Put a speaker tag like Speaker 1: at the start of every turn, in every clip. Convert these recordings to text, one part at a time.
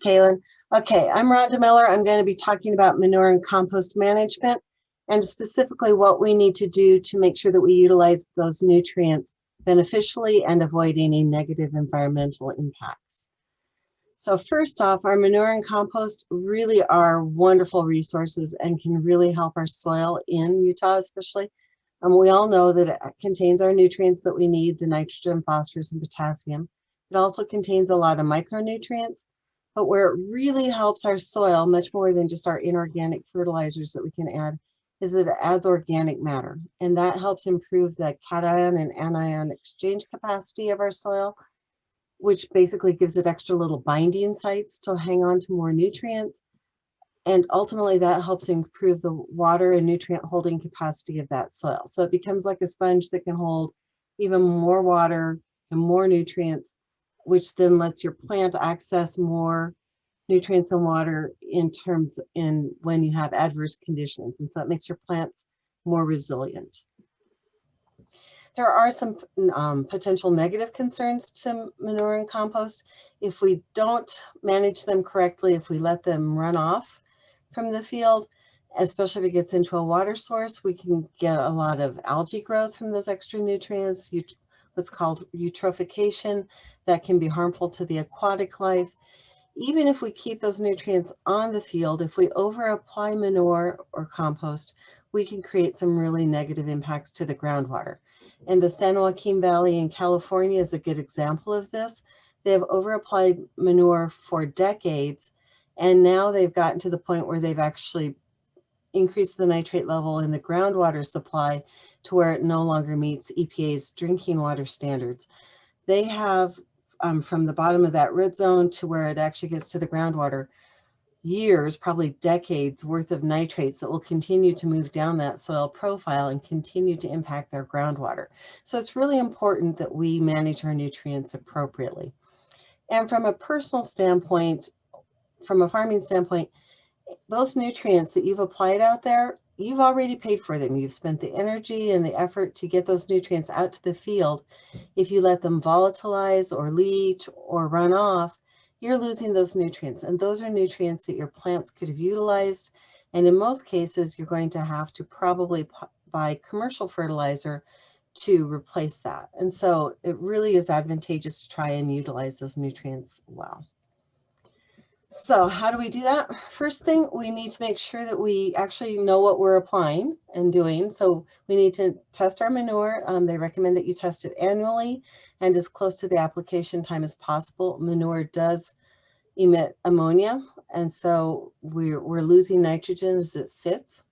Speaker 1: Kaylin. Okay, I'm Rhonda Miller. I'm going to be talking about manure and compost management and specifically what we need to do to make sure that we utilize those nutrients beneficially and avoid any negative environmental impacts. So first off, our manure and compost really are wonderful resources and can really help our soil in Utah especially. We all know that it contains our nutrients that we need, the nitrogen, phosphorus, and potassium. It also contains a lot of micronutrients, but where it really helps our soil, much more than just our inorganic fertilizers that we can add, is that it adds organic matter. And that helps improve the cation and anion exchange capacity of our soil, which basically gives it extra little binding sites to hang on to more nutrients. And ultimately that helps improve the water and nutrient holding capacity of that soil. So it becomes like a sponge that can hold even more water and more nutrients, which then lets your plant access more nutrients and water when you have adverse conditions. And so it makes your plants more resilient. There are some potential negative concerns to manure and compost. If we don't manage them correctly, if we let them run off from the field, especially if it gets into a water source, we can get a lot of algae growth from those extra nutrients, what's called eutrophication, that can be harmful to the aquatic life. Even if we keep those nutrients on the field, if we over apply manure or compost, we can create some really negative impacts to the groundwater. And the San Joaquin Valley in California is a good example of this. They have over applied manure for decades, and now they've gotten to the point where they've actually increased the nitrate level in the groundwater supply to where it no longer meets EPA's drinking water standards. They have from the bottom of that red zone to where it actually gets to the groundwater, years, probably decades worth of nitrates that will continue to move down that soil profile and continue to impact their groundwater. So it's really important that we manage our nutrients appropriately. And from a personal standpoint, from a farming standpoint, those nutrients that you've applied out there, you've already paid for them. You've spent the energy and the effort to get those nutrients out to the field. If you let them volatilize or leach or run off, you're losing those nutrients. And those are nutrients that your plants could have utilized. And in most cases, you're going to have to probably buy commercial fertilizer to replace that. And so it really is advantageous to try and utilize those nutrients well. So how do we do that? First thing, we need to make sure that we actually know what we're applying and doing. So we need to test our manure. They recommend that you test it annually and as close to the application time as possible. Manure does emit ammonia, and so we're losing nitrogen as it sits.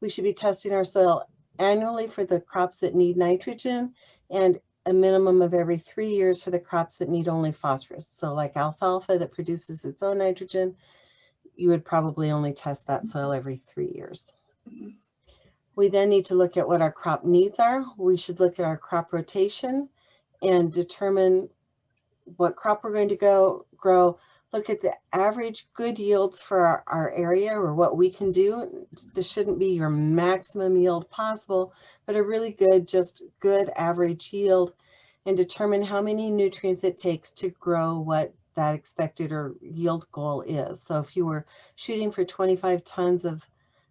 Speaker 1: We should be testing our soil annually for the crops that need nitrogen, and a minimum of every 3 years for the crops that need only phosphorus. So like alfalfa that produces its own nitrogen, you would probably only test that soil every 3 years. We then need to look at what our crop needs are. We should look at our crop rotation and determine what crop we're going to grow. Look at the average good yields for our area or what we can do. This shouldn't be your maximum yield possible, but a really good, just good average yield, and determine how many nutrients it takes to grow what that expected or yield goal is. So if you were shooting for 25 tons of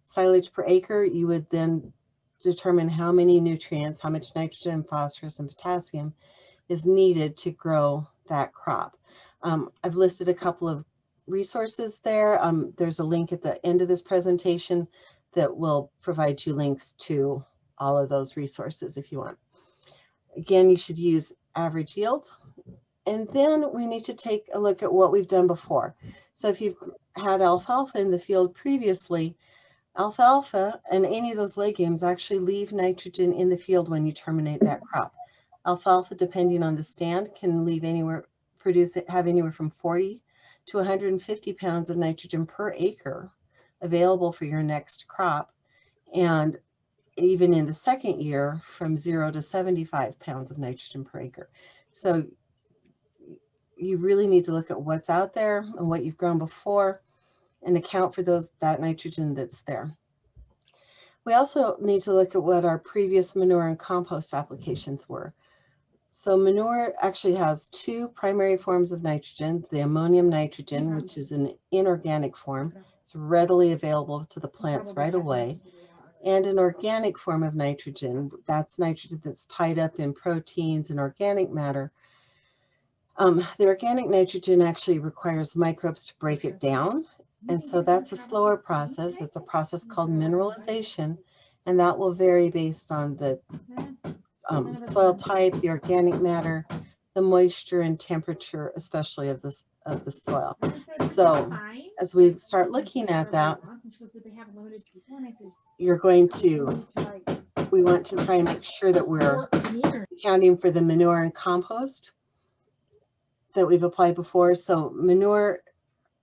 Speaker 1: silage per acre, you would then determine how many nutrients, how much nitrogen, phosphorus, and potassium is needed to grow that crop. I've listed a couple of resources there. There's a link at the end of this presentation that will provide you links to all of those resources if you want. Again, you should use average yields. And then we need to take a look at what we've done before. So if you've had alfalfa in the field previously, alfalfa and any of those legumes actually leave nitrogen in the field when you terminate that crop. Alfalfa, depending on the stand, can have anywhere from 40 to 150 pounds of nitrogen per acre available for your next crop. And even in the second year, from 0 to 75 pounds of nitrogen per acre. So you really need to look at what's out there and what you've grown before and account for that nitrogen that's there. We also need to look at what our previous manure and compost applications were. So manure actually has two primary forms of nitrogen, the ammonium nitrogen, which is an inorganic form. It's readily available to the plants right away. And an organic form of nitrogen, that's nitrogen that's tied up in proteins and organic matter. The organic nitrogen actually requires microbes to break it down. And so that's a slower process. It's a process called mineralization, and that will vary based on the soil type, the organic matter, the moisture and temperature, especially of the soil. So as we start looking at that, we want to try and make sure that we're accounting for the manure and compost that we've applied before. So manure,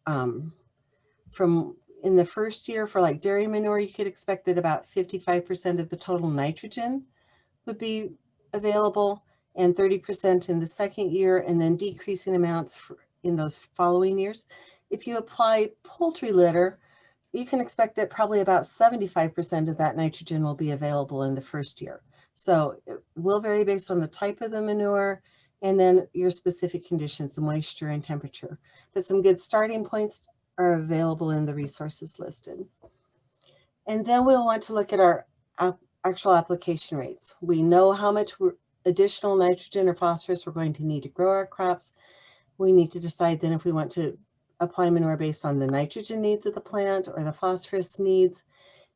Speaker 1: from in the first year for like dairy manure, you could expect that about 55% of the total nitrogen would be available, and 30% in the second year, and then decreasing amounts in those following years. If you apply poultry litter, you can expect that probably about 75% of that nitrogen will be available in the first year. So it will vary based on the type of the manure and then your specific conditions, the moisture and temperature. But some good starting points are available in the resources listed. And then we'll want to look at our actual application rates. We know how much additional nitrogen or phosphorus we're going to need to grow our crops. We need to decide then if we want to apply manure based on the nitrogen needs of the plant or the phosphorus needs.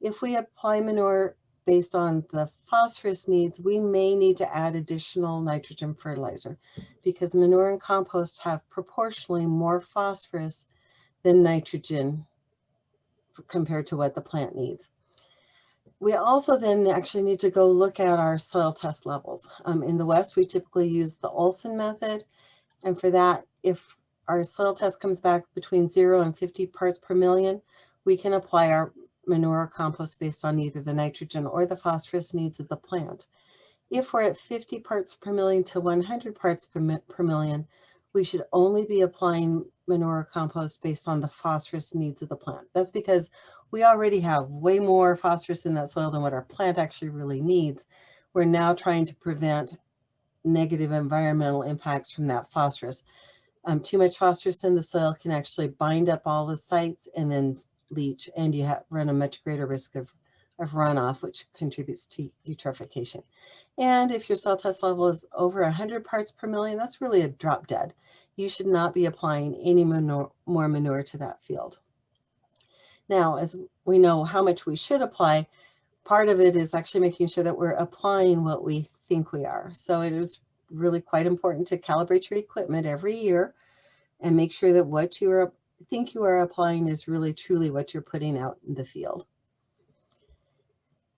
Speaker 1: If we apply manure based on the phosphorus needs, we may need to add additional nitrogen fertilizer because manure and compost have proportionally more phosphorus than nitrogen compared to what the plant needs. We also then actually need to go look at our soil test levels. In the West, we typically use the Olson method. And for that, if our soil test comes back between 0 and 50 parts per million, we can apply our manure or compost based on either the nitrogen or the phosphorus needs of the plant. If we're at 50 parts per million to 100 parts per million, we should only be applying manure or compost based on the phosphorus needs of the plant. That's because we already have way more phosphorus in that soil than what our plant actually really needs. We're now trying to prevent negative environmental impacts from that phosphorus. Too much phosphorus in the soil can actually bind up all the sites and then leach, and you run a much greater risk of runoff, which contributes to eutrophication. And if your soil test level is over 100 parts per million, that's really a drop dead. You should not be applying any more manure to that field. Now, as we know how much we should apply, part of it is actually making sure that we're applying what we think we are. So it is really quite important to calibrate your equipment every year and make sure that what you think you are applying is really truly what you're putting out in the field.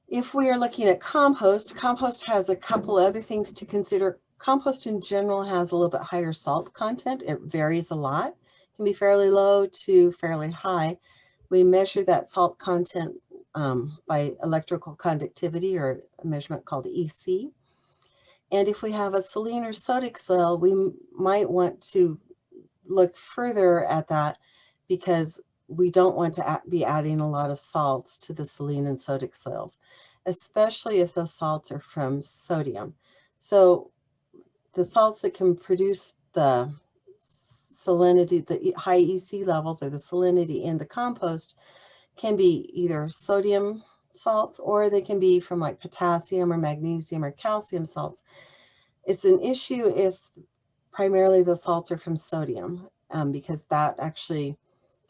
Speaker 1: If we are looking at compost, compost has a couple other things to consider. Compost in general has a little bit higher salt content. It varies a lot. It can be fairly low to fairly high. We measure that salt content by electrical conductivity, or a measurement called EC. And if we have a saline or sodic soil, we might want to look further at that because we don't want to be adding a lot of salts to the saline and sodic soils, especially if those salts are from sodium. So the salts that can produce the salinity, the high EC levels or the salinity in the compost, can be either sodium salts or they can be from like potassium or magnesium or calcium salts. It's an issue if primarily those salts are from sodium, because that actually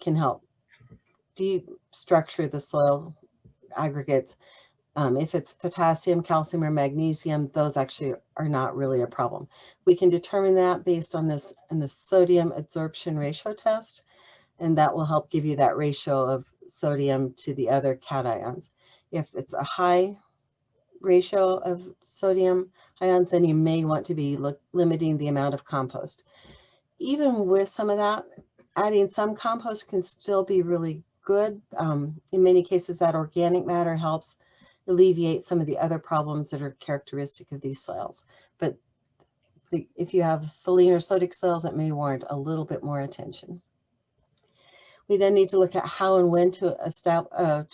Speaker 1: can help destructure the soil aggregates. If it's potassium, calcium, or magnesium, those actually are not really a problem. We can determine that based on this sodium adsorption ratio test, and that will help give you that ratio of sodium to the other cations. If it's a high ratio of sodium ions, then you may want to be limiting the amount of compost. Even with some of that, adding some compost can still be really good. In many cases, that organic matter helps alleviate some of the other problems that are characteristic of these soils. But if you have saline or sodic soils, it may warrant a little bit more attention. We then need to look at how and when to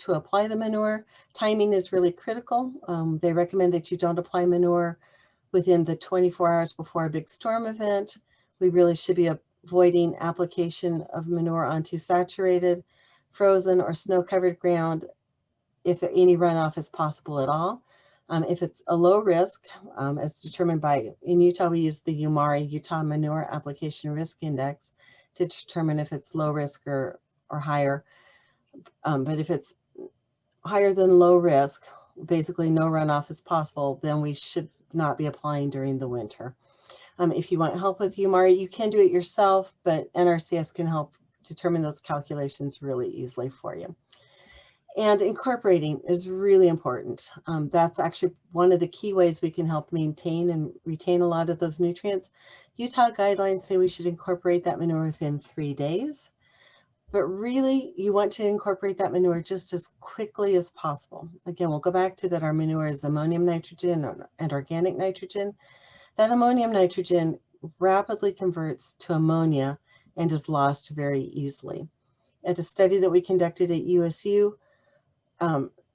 Speaker 1: apply the manure. Timing is really critical. They recommend that you don't apply manure within the 24 hours before a big storm event. We really should be avoiding application of manure onto saturated, frozen, or snow-covered ground if any runoff is possible at all. If it's a low risk, as determined by, in Utah, we use the UMARI, Utah Manure Application Risk Index, to determine if it's low risk or higher. But if it's higher than low risk, basically no runoff is possible, then we should not be applying during the winter. If you want help with UMARI, you can do it yourself, but NRCS can help determine those calculations really easily for you. And incorporating is really important. That's actually one of the key ways we can help maintain and retain a lot of those nutrients. Utah guidelines say we should incorporate that manure within 3 days, but really you want to incorporate that manure just as quickly as possible. Again, we'll go back to that our manure is ammonium nitrogen and organic nitrogen. That ammonium nitrogen rapidly converts to ammonia and is lost very easily. At a study that we conducted at USU,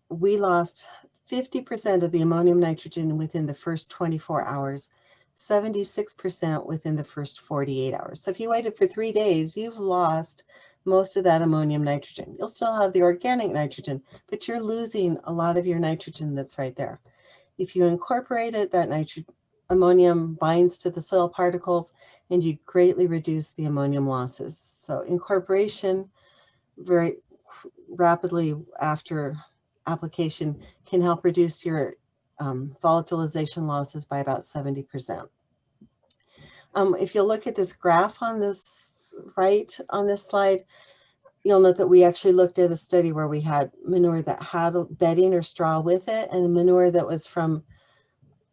Speaker 1: we lost 50% of the ammonium nitrogen within the first 24 hours, 76% within the first 48 hours. So if you waited for 3 days, you've lost most of that ammonium nitrogen. You'll still have the organic nitrogen, but you're losing a lot of your nitrogen that's right there. If you incorporate it, that ammonium binds to the soil particles and you greatly reduce the ammonium losses. So incorporation very rapidly after application can help reduce your volatilization losses by about 70%. If you look at this graph on this on this slide, you'll note that we actually looked at a study where we had manure that had bedding or straw with it, and manure that was from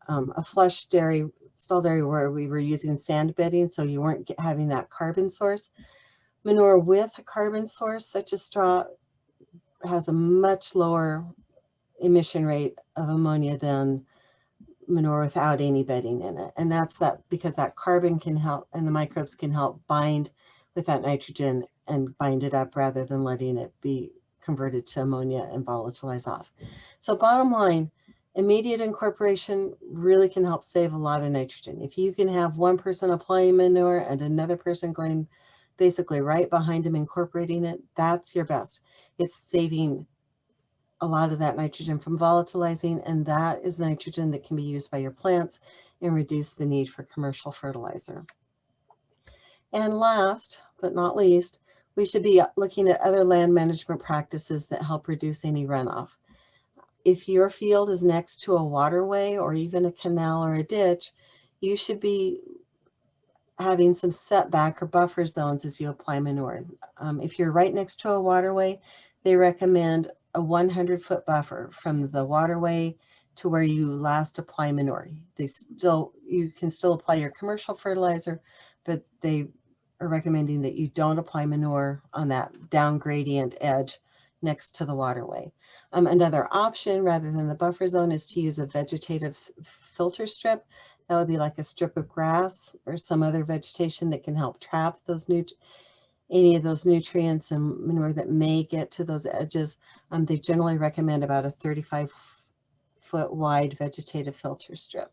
Speaker 1: a flush dairy, stall dairy, where we were using sand bedding, so you weren't having that carbon source. Manure with a carbon source, such as straw, has a much lower emission rate of ammonia than manure without any bedding in it. And that's because that carbon can help, and the microbes can help bind with that nitrogen and bind it up rather than letting it be converted to ammonia and volatilize off. So bottom line, immediate incorporation really can help save a lot of nitrogen. If you can have one person applying manure and another person going basically right behind them incorporating it, that's your best. It's saving a lot of that nitrogen from volatilizing, and that is nitrogen that can be used by your plants and reduce the need for commercial fertilizer. And last but not least, we should be looking at other land management practices that help reduce any runoff. If your field is next to a waterway or even a canal or a ditch, you should be having some setback or buffer zones as you apply manure. If you're right next to a waterway, they recommend a 100-foot buffer from the waterway to where you last apply manure. You can still apply your commercial fertilizer, but they are recommending that you don't apply manure on that down gradient edge next to the waterway. Another option, rather than the buffer zone, is to use a vegetative filter strip. That would be like a strip of grass or some other vegetation that can help trap those any of those nutrients and manure that may get to those edges. They generally recommend about a 35-foot wide vegetative filter strip.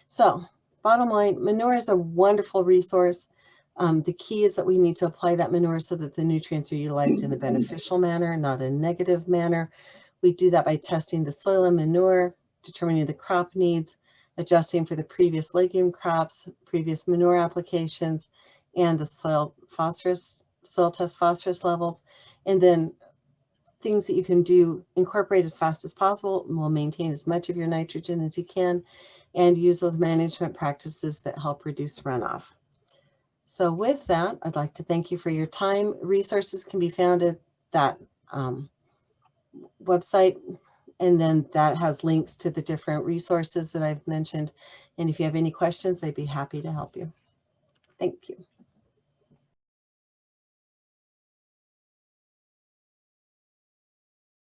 Speaker 1: So bottom line, manure is a wonderful resource. The key is that we need to apply that manure so that the nutrients are utilized in a beneficial manner, not a negative manner. We do that by testing the soil and manure, determining the crop needs, adjusting for the previous legume crops, previous manure applications, and the soil test phosphorus levels. And then things that you can do, incorporate as fast as possible, and will maintain as much of your nitrogen as you can, and use those management practices that help reduce runoff. So with that, I'd like to thank you for your time. Resources can be found at that website, and then that has links to the different resources that I've mentioned. And if you have any questions, I'd be happy to help you. Thank you.